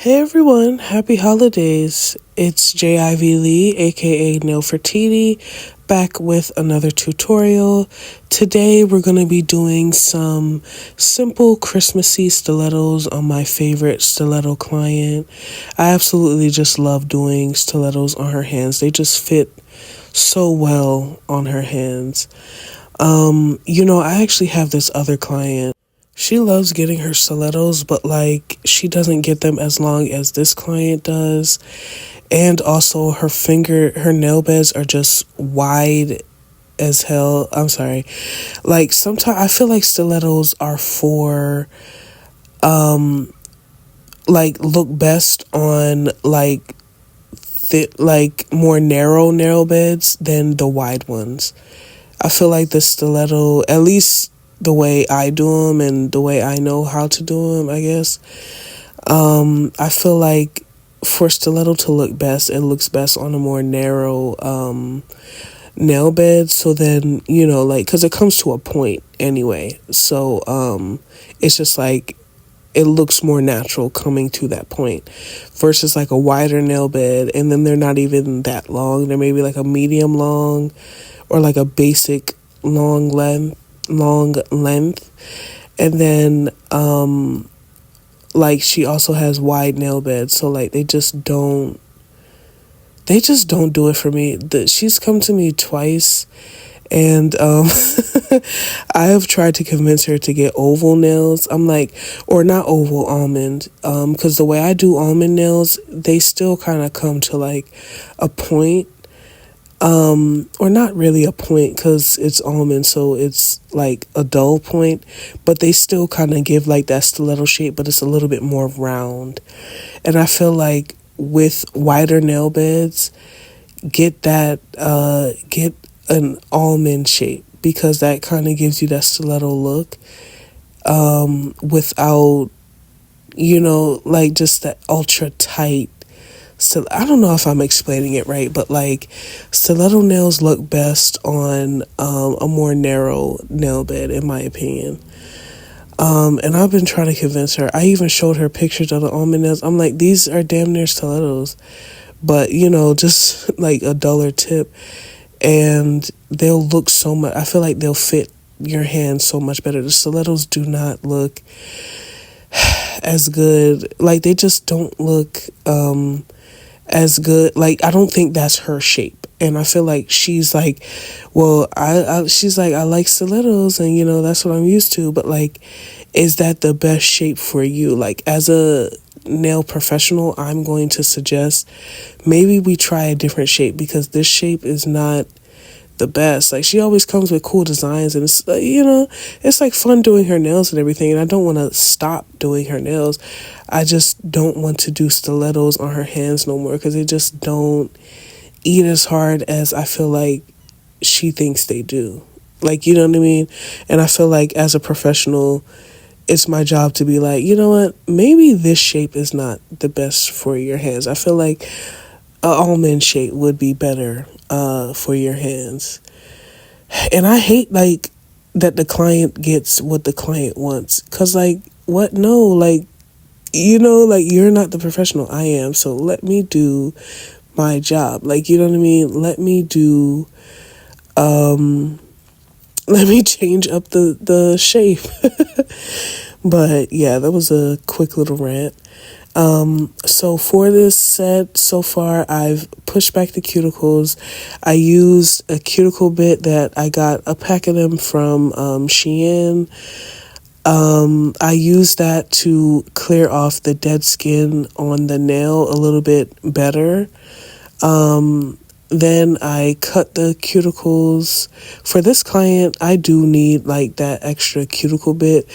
Hey everyone, happy holidays. It's JIV Lee, aka Nail Fertiti, back with another tutorial. Today we're going to be doing some simple Christmassy stilettos on my favorite stiletto client. I absolutely just love doing stilettos on her hands. They just fit so well on her hands. I actually have this other client. She loves getting her stilettos, but she doesn't get them as long as this client does. And also her nail beds are just wide as hell. I'm sorry. Sometimes I feel like stilettos are for, look best on more narrow nail beds than the wide ones. I feel like the stiletto, at least the way I do them and the way I know how to do them, I guess. I feel like for stiletto to look best, it looks best on a more narrow nail bed. So then, because it comes to a point anyway. So it's just it looks more natural coming to that point versus a wider nail bed. And then they're not even that long. They're maybe a medium long or a basic long length. And then she also has wide nail beds, so they just don't do it for me. She's come to me twice, and I have tried to convince her to get oval nails. Or not oval, almond, because the way I do almond nails, they still kind of come to a point. Or not really a point because it's almond, so it's a dull point, but they still kind of give that stiletto shape, but it's a little bit more round. And I feel with wider nail beds, get an almond shape, because that kind of gives you that stiletto look, without, just that ultra tight. So I don't know if I'm explaining it right, but stiletto nails look best on a more narrow nail bed, in my opinion. And I've been trying to convince her. I even showed her pictures of the almond nails. I'm these are damn near stilettos, but just a duller tip, and they'll look so much. I feel they'll fit your hand so much better. The stilettos do not look as good. They just don't look as good. I don't think that's her shape, and I feel she's well, she's I like stilettos, and that's what I'm used to, but is that the best shape for you? As a nail professional, I'm going to suggest maybe we try a different shape, because this shape is not the best. She always comes with cool designs, and it's it's fun doing her nails and everything, and I don't want to stop doing her nails. I just don't want to do stilettos on her hands no more, because they just don't eat as hard as I feel she thinks they do. You know what I mean? And I feel as a professional, it's my job to be you know what, maybe this shape is not the best for your hands. I feel a almond shape would be better for your hands. And I hate that the client gets what the client wants, because what? No, you're not the professional, I am, so let me do my job. You know what I mean? Let me do let me change up the shape. But yeah, that was a quick little rant. So for this set so far, I've pushed back the cuticles. I used a cuticle bit that I got a pack of them from Shein. I used that to clear off the dead skin on the nail a little bit better. Then I cut the cuticles. For this client, I do need that extra cuticle bit.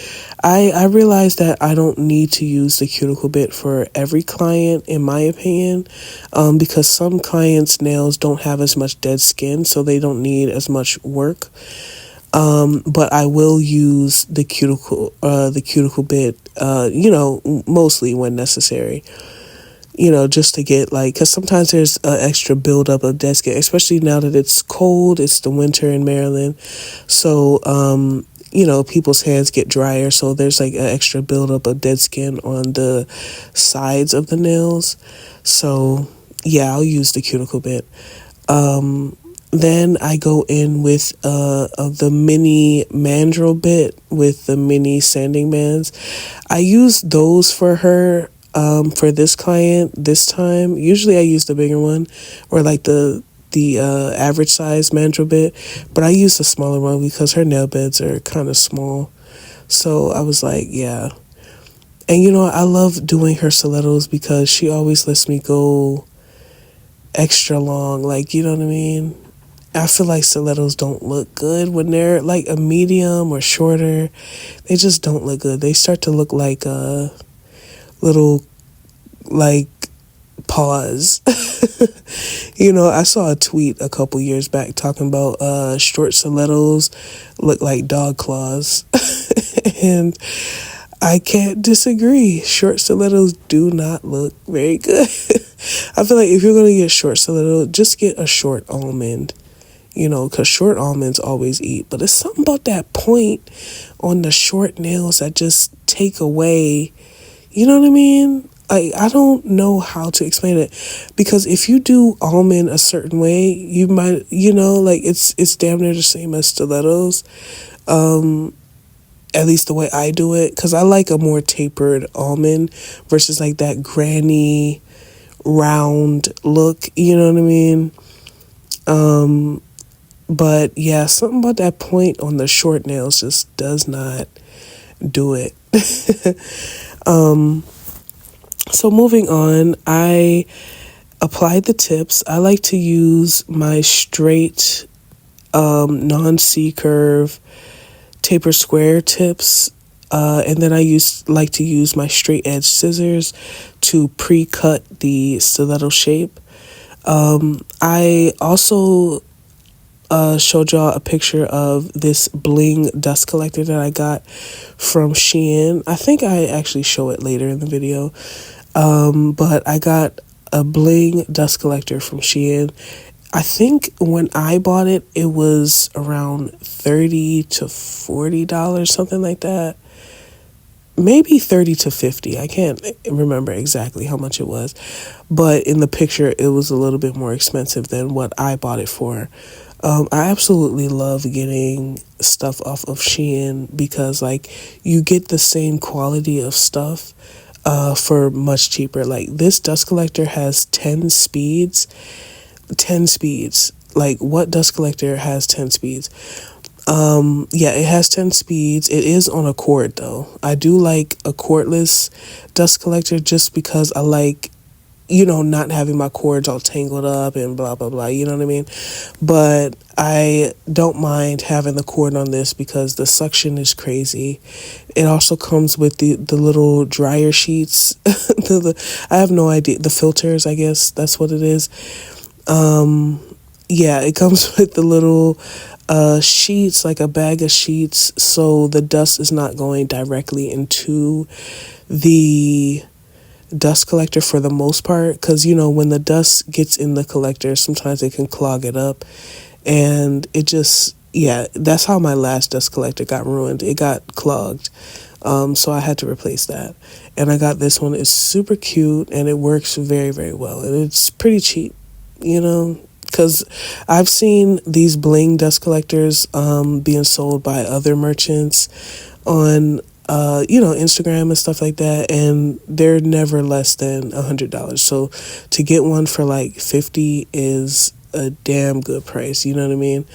I realized that I don't need to use the cuticle bit for every client, in my opinion, because some clients' nails don't have as much dead skin, so they don't need as much work. But I will use the cuticle bit, mostly when necessary. Just to get because sometimes there's an extra buildup of dead skin, especially now that it's cold. It's the winter in Maryland. So, people's hands get drier, so there's like an extra buildup of dead skin on the sides of the nails. So yeah, I'll use the cuticle bit. Then I go in with the mini mandrel bit with the mini sanding bands. I use those for her for this client this time. Usually I use the bigger one, or like the average size mandrel bit, but I use the smaller one because her nail beds are kind of small. So I was like, yeah. And I love doing her stilettos because she always lets me go extra long, like, you know what I mean? I feel like stilettos don't look good when they're like a medium or shorter. They just don't look good. They start to look like little like paws. I saw a tweet a couple years back talking about short stilettos look like dog claws. And I can't disagree. Short stilettos do not look very good. I feel like if you're going to get short stiletto, just get a short almond. Because short almonds always eat. But it's something about that point on the short nails that just take away, you know what I mean? I don't know how to explain it. Because if you do almond a certain way, you might, like it's damn near the same as stilettos. At least the way I do it. Because I like a more tapered almond versus like that granny, round look. You know what I mean? But yeah, something about that point on the short nails just does not do it. So moving on, I applied the tips. I like to use my straight non-C-curve taper square tips. And then I like to use my straight edge scissors to pre-cut the stiletto shape. I also showed y'all a picture of this bling dust collector that I got from Shein. I think I actually show it later in the video. But I got a bling dust collector from Shein. I think when I bought it, it was around $30 to $40, something like that. Maybe 30 to 50. I can't remember exactly how much it was. But in the picture, it was a little bit more expensive than what I bought it for. I absolutely love getting stuff off of Shein because, like, you get the same quality of stuff for much cheaper. Like, this dust collector has 10 speeds. 10 speeds. Like, what dust collector has 10 speeds? Yeah, it has 10 speeds. It is on a cord, though. I do like a cordless dust collector just because I like, not having my cords all tangled up and blah, blah, blah. You know what I mean? But I don't mind having the cord on this because the suction is crazy. It also comes with the little dryer sheets. I have no idea. The filters, I guess that's what it is. Yeah, it comes with the little sheets, like a bag of sheets, so the dust is not going directly into the dust collector for the most part, because when the dust gets in the collector, sometimes it can clog it up, and it just, yeah, that's how my last dust collector got ruined. It got clogged, so I had to replace that, and I got this one. It's super cute and it works very, very well, and it's pretty cheap, because I've seen these bling dust collectors being sold by other merchants on Instagram and stuff like that, and they're never less than $100. So to get one for like $50 is a damn good price. You know what I mean?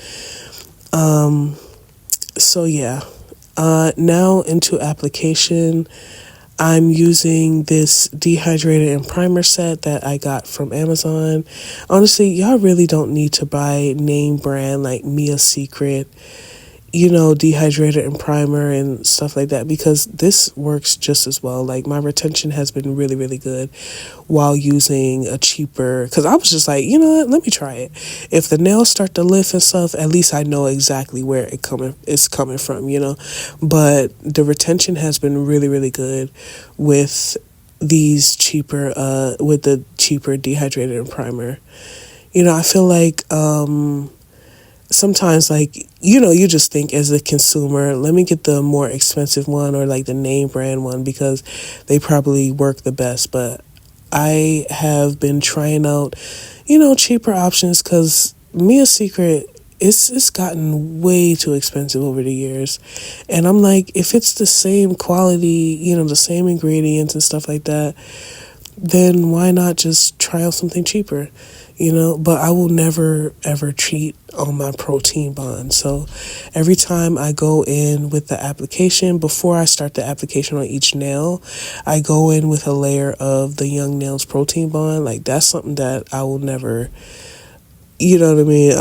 So yeah. Now into application. I'm using this dehydrator and primer set that I got from Amazon. Honestly, y'all really don't need to buy name brand like Mia Secret, dehydrator and primer and stuff like that, because this works just as well. Like, my retention has been really, really good while using a cheaper, because I was just like, you know what, let me try it. If the nails start to lift and stuff, at least I know exactly where it's coming from, but the retention has been really, really good with these cheaper with the cheaper dehydrator and primer. I feel like sometimes, like, you just think as a consumer, let me get the more expensive one or like the name brand one because they probably work the best. But I have been trying out, cheaper options because Mia's Secret, it's gotten way too expensive over the years. And I'm like, if it's the same quality, the same ingredients and stuff like that, then why not just try out something cheaper? But I will never ever cheat on my protein bond. So every time I go in with the application, before I start the application on each nail, I go in with a layer of the Young Nails protein bond. Like, that's something that I will never, you know what I mean?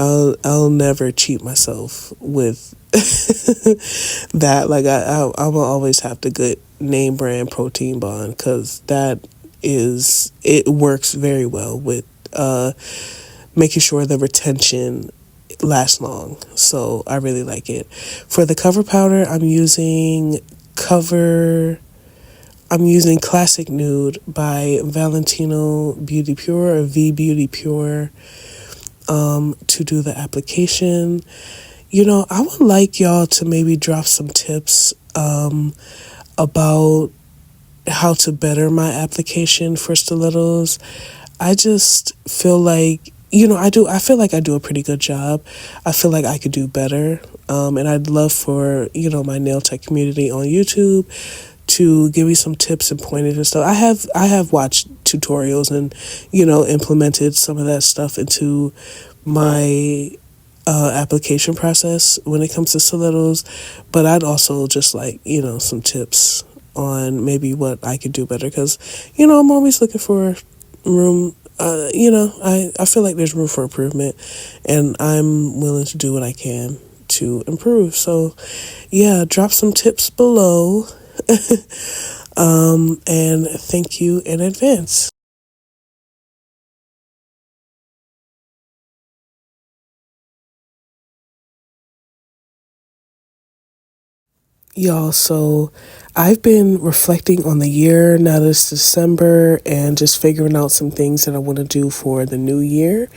I'll never cheat myself with that. Like, I will always have the good name brand protein bond because it works very well with making sure the retention lasts long. So I really like it. For the cover powder, I'm using Classic Nude by Valentino Beauty Pure or Vbeauty Pure to do the application. I would like y'all to maybe drop some tips about how to better my application for stilettos. I just feel like, I feel like I do a pretty good job. I feel like I could do better. And I'd love for, my nail tech community on YouTube to give me some tips and pointers and stuff. I have watched tutorials and, implemented some of that stuff into my application process when it comes to stilettos. But I'd also just like, some tips on maybe what I could do better because, I'm always looking for room. I feel like there's room for improvement, and I'm willing to do what I can to improve. So yeah, drop some tips below. And thank you in advance. Y'all, so I've been reflecting on the year now that it's December and just figuring out some things that I want to do for the new year.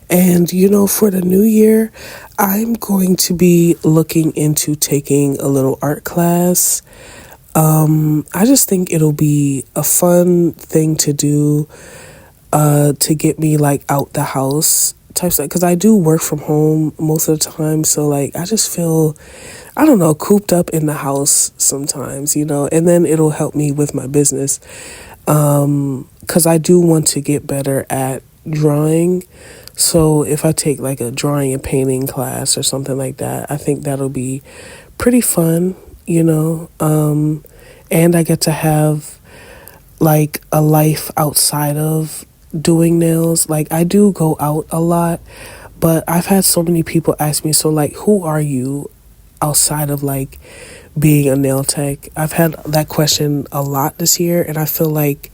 And, for the new year, I'm going to be looking into taking a little art class. I just think it'll be a fun thing to do to get me like out the house type stuff because I do work from home most of the time. So like I just feel, I don't know, cooped up in the house sometimes, and then it'll help me with my business because I do want to get better at drawing. So if I take like a drawing and painting class or something like that, I think that'll be pretty fun, and I get to have like a life outside of doing nails. Like I do go out a lot, but I've had so many people ask me, so like, who are you outside of like being a nail tech? I've had that question a lot this year, and I feel like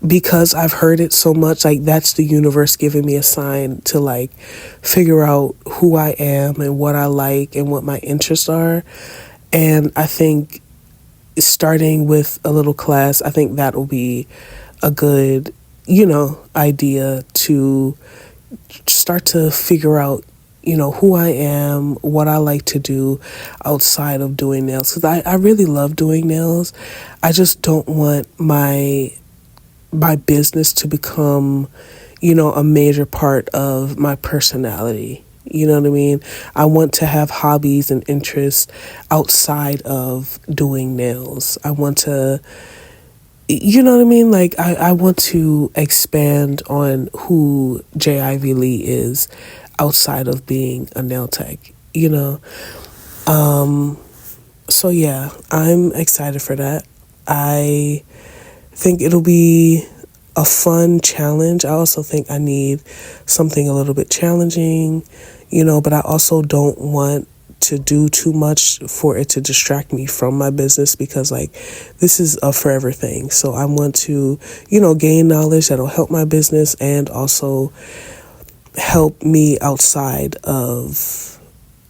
because I've heard it so much, like that's the universe giving me a sign to like figure out who I am and what I like and what my interests are. And I think starting with a little class, I think that will be a good, idea to start to figure out, who I am, what I like to do outside of doing nails. Because I really love doing nails. I just don't want my business to become, a major part of my personality. You know what I mean? I want to have hobbies and interests outside of doing nails. I want to, you know what I mean? Like, I want to expand on who J.I.V. Lee is outside of being a nail tech, So, yeah, I'm excited for that. I think it'll be a fun challenge. I also think I need something a little bit challenging, but I also don't want to do too much for it to distract me from my business because like this is a forever thing. So I want to, gain knowledge that'll help my business and also help me outside of,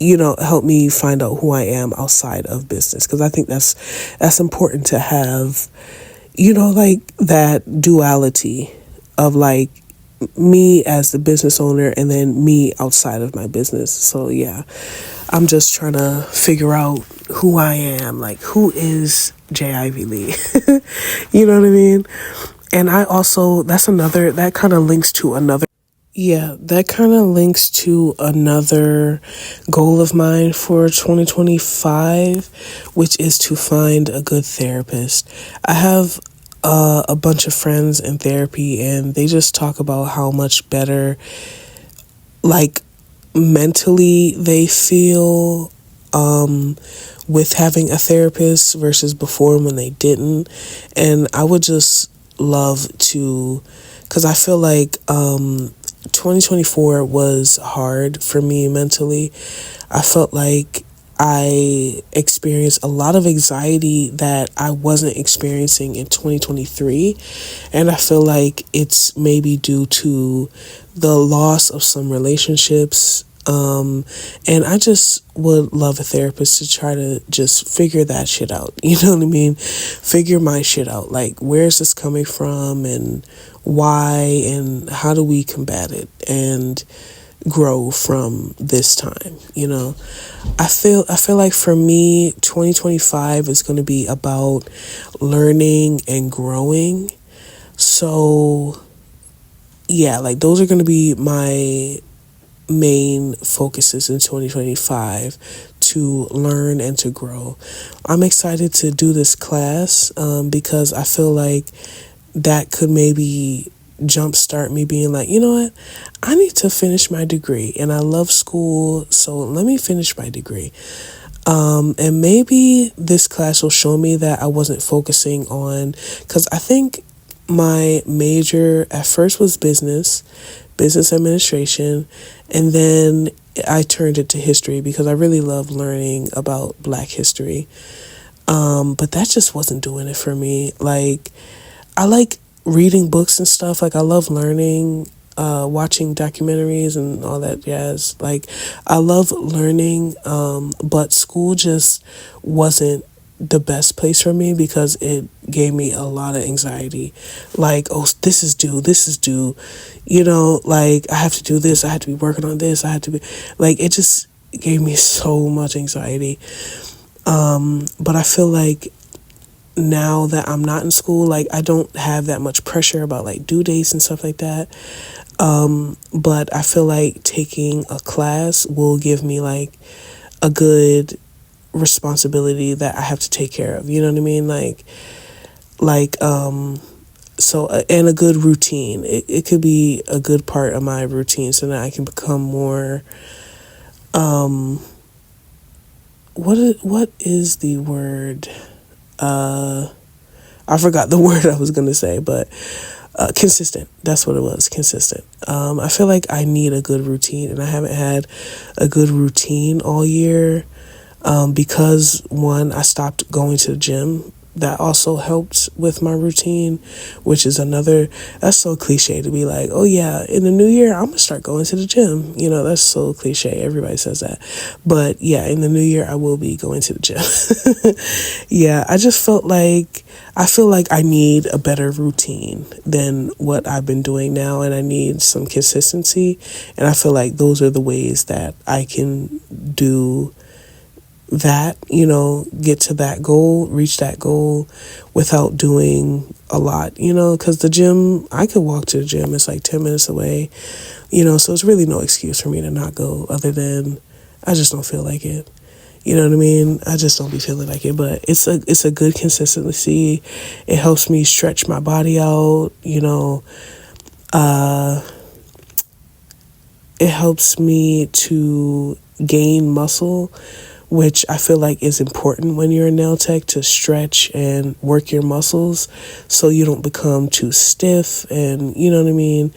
help me find out who I am outside of business. Because I think that's important to have, like that duality of like, me as the business owner and then me outside of my business. So yeah, I'm just trying to figure out who I am, like who is J. Ivy Lee. You know what I mean? And I also, that kind of links to another. Yeah, that kind of links to another goal of mine for 2025, which is to find a good therapist. I have a bunch of friends in therapy, and they just talk about how much better, like, mentally they feel with having a therapist versus before when they didn't. And I would just love to, because I feel like 2024 was hard for me mentally. I felt like I experienced a lot of anxiety that I wasn't experiencing in 2023. And I feel like it's maybe due to the loss of some relationships. And I just would love a therapist to try to just figure that shit out. You know what I mean? Figure my shit out. Like, where's this coming from and why and how do we combat it and grow from this time, you know? I feel like for me, 2025 is going to be about learning and growing. So yeah, like those are going to be my main focuses in 2025, to learn and to grow. I'm excited to do this class because I feel like that could maybe jumpstart me being like, you know what, I need to finish my degree and I love school, so let me finish my degree. And maybe this class will show me that I wasn't focusing on, because I think my major at first was business administration, and then I turned it to history because I really love learning about Black history. But that just wasn't doing it for me. Like, I like reading books and stuff. Like, I love learning, watching documentaries and all that jazz. Like, I love learning, but school just wasn't the best place for me because it gave me a lot of anxiety. Like, oh, this is due, you know, like I have to do this, I had to be working on this, I had to be, like, it just gave me so much anxiety. But I feel like now that I'm not in school, like I don't have that much pressure about like due dates and stuff like that. But I feel like taking a class will give me like a good responsibility that I have to take care of. You know what I mean? So, and a good routine. It could be a good part of my routine so that I can become more, what is the word? I forgot the word I was going to say, but consistent. That's what it was. Consistent. I feel like I need a good routine, and I haven't had a good routine all year. Because one, I stopped going to the gym. That also helped with my routine, which is that's so cliche to be like, oh yeah, in the new year, I'm going to start going to the gym. You know, that's so cliche. Everybody says that. But yeah, in the new year, I will be going to the gym. Yeah, I feel like I need a better routine than what I've been doing now, and I need some consistency. And I feel like those are the ways that I can do that, you know, get to that goal, reach that goal without doing a lot, you know, because the gym, I could walk to the gym, it's like 10 minutes away, you know, so it's really no excuse for me to not go other than I just don't feel like it. You know what I mean? I just don't be feeling like it, but it's a good consistency. It helps me stretch my body out, you know, it helps me to gain muscle, which I feel like is important when you're a nail tech, to stretch and work your muscles so you don't become too stiff, and you know what I mean?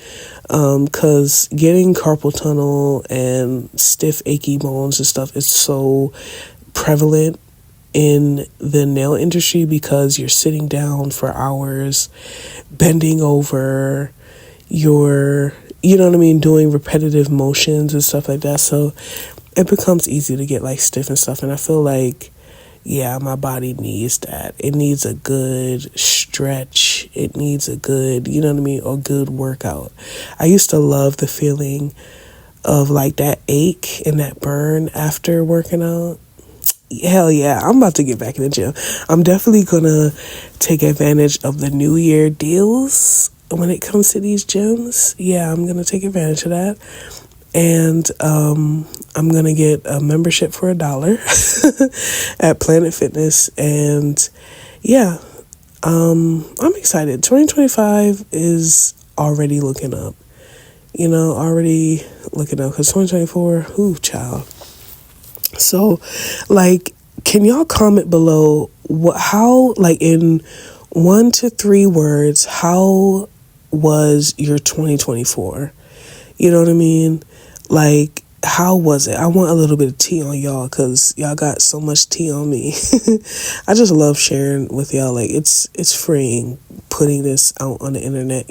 Because getting carpal tunnel and stiff, achy bones and stuff is so prevalent in the nail industry because you're sitting down for hours, bending over, you know what I mean, doing repetitive motions and stuff like that. So it becomes easy to get like stiff and stuff. And I feel like, yeah, my body needs that. It needs a good stretch. It needs a good, you know what I mean, a good workout. I used to love the feeling of like that ache and that burn after working out. Hell yeah, I'm about to get back in the gym. I'm definitely gonna take advantage of the New Year deals when it comes to these gyms. Yeah, I'm gonna take advantage of that. And I'm gonna get a membership for $1 at Planet Fitness. And yeah, I'm excited. 2025 is already looking up. Already looking up, because 2024, ooh, child. So, like, can y'all comment below how, like, in 1 to 3 words, how was your 2024? You know what I mean? Like, how was it? I want a little bit of tea on y'all, because y'all got so much tea on me. I just love sharing with y'all. Like, it's freeing putting this out on the internet,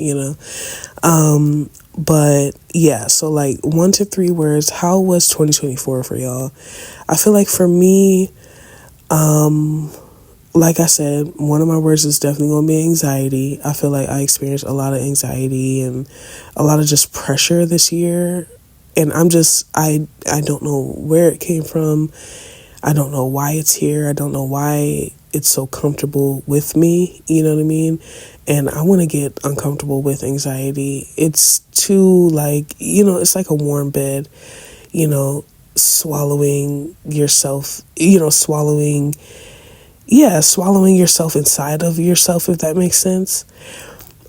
But yeah, so like 1 to 3 words, how was 2024 for y'all? I feel like for me, like I said, one of my words is definitely going to be anxiety. I feel like I experienced a lot of anxiety and a lot of just pressure this year. And I don't know where it came from. I don't know why it's here. I don't know why it's so comfortable with me. You know what I mean? And I want to get uncomfortable with anxiety. It's too it's like a warm bed, swallowing yourself, swallowing yourself inside of yourself, if that makes sense.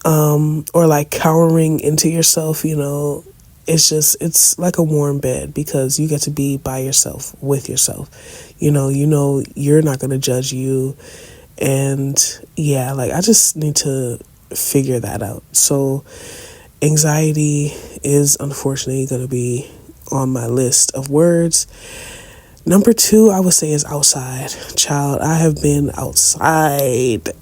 Or like cowering into yourself, it's like a warm bed, because you get to be by yourself, with yourself. You're not going to judge you. And yeah, like I just need to figure that out. So anxiety is unfortunately going to be on my list of words. Number 2, I would say, is outside. Child, I have been outside.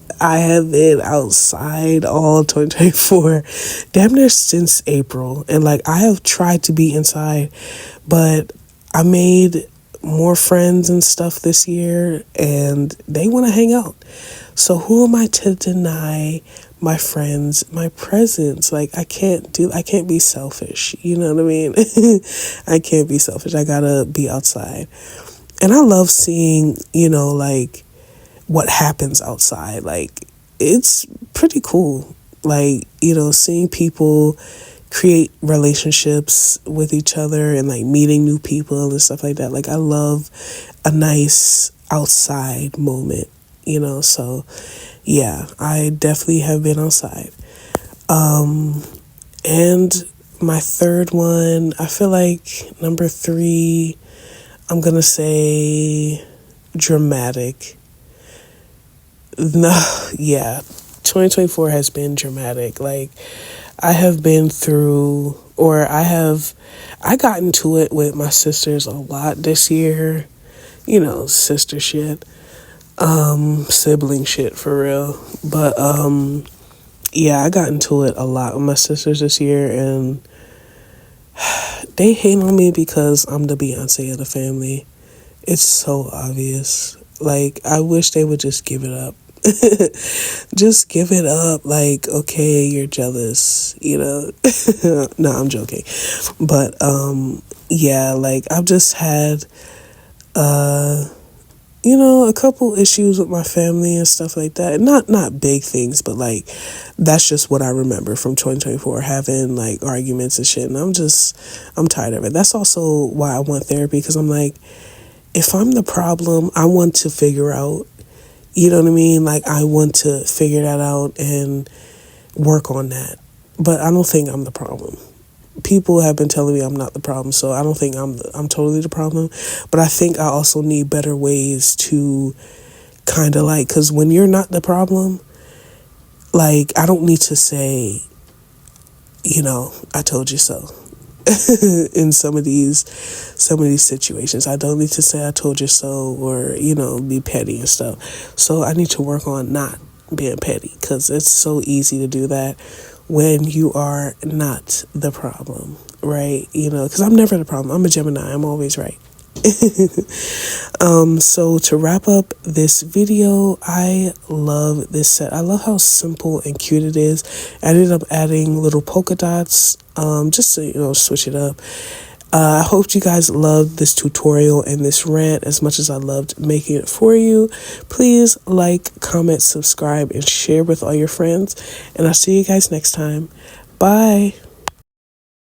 All 2024, damn near since April. And like, I have tried to be inside, but I made more friends and stuff this year, and they want to hang out. So who am I to deny my friends my presence? Like, I can't be selfish. You know what I mean? I can't be selfish. I gotta be outside. And I love seeing, like what happens outside. Like, it's pretty cool. Like, seeing people create relationships with each other and like meeting new people and stuff like that. Like, I love a nice outside moment, so yeah, I definitely have been outside. And my third one, I feel like number 3, I'm gonna say dramatic. No, yeah, 2024 has been dramatic. Like, I have been through, I got into it with my sisters a lot this year. Sister shit, sibling shit, for real. But yeah, I got into it a lot with my sisters this year, and they hate on me because I'm the Beyonce of the family. It's so obvious. Like, I wish they would just give it up. Just give it up. Like, okay, you're jealous, No, I'm joking. But yeah, like, I've just had a couple issues with my family and stuff like that. Not big things, but like, that's just what I remember from 2024, having like arguments and shit. And I'm tired of it. That's also why I want therapy, because I'm like, if I'm the problem, I want to figure out, you know what I mean? Like, I want to figure that out and work on that. But I don't think I'm the problem. People have been telling me I'm not the problem, so I don't think I'm totally the problem. But I think I also need better ways to kind of like, because when you're not the problem, like, I don't need to say, I told you so. In some of these situations, I don't need to say I told you so, or be petty and stuff. So I need to work on not being petty, because it's so easy to do that when you are not the problem, right? Because I'm never the problem. I'm a Gemini. I'm always right. So to wrap up this video, I love this set. I love how simple and cute it is. I ended up adding little polka dots, just to, switch it up. I hope you guys loved this tutorial and this rant as much as I loved making it for you. Please like, comment, subscribe, and share with all your friends. And I'll see you guys next time. Bye.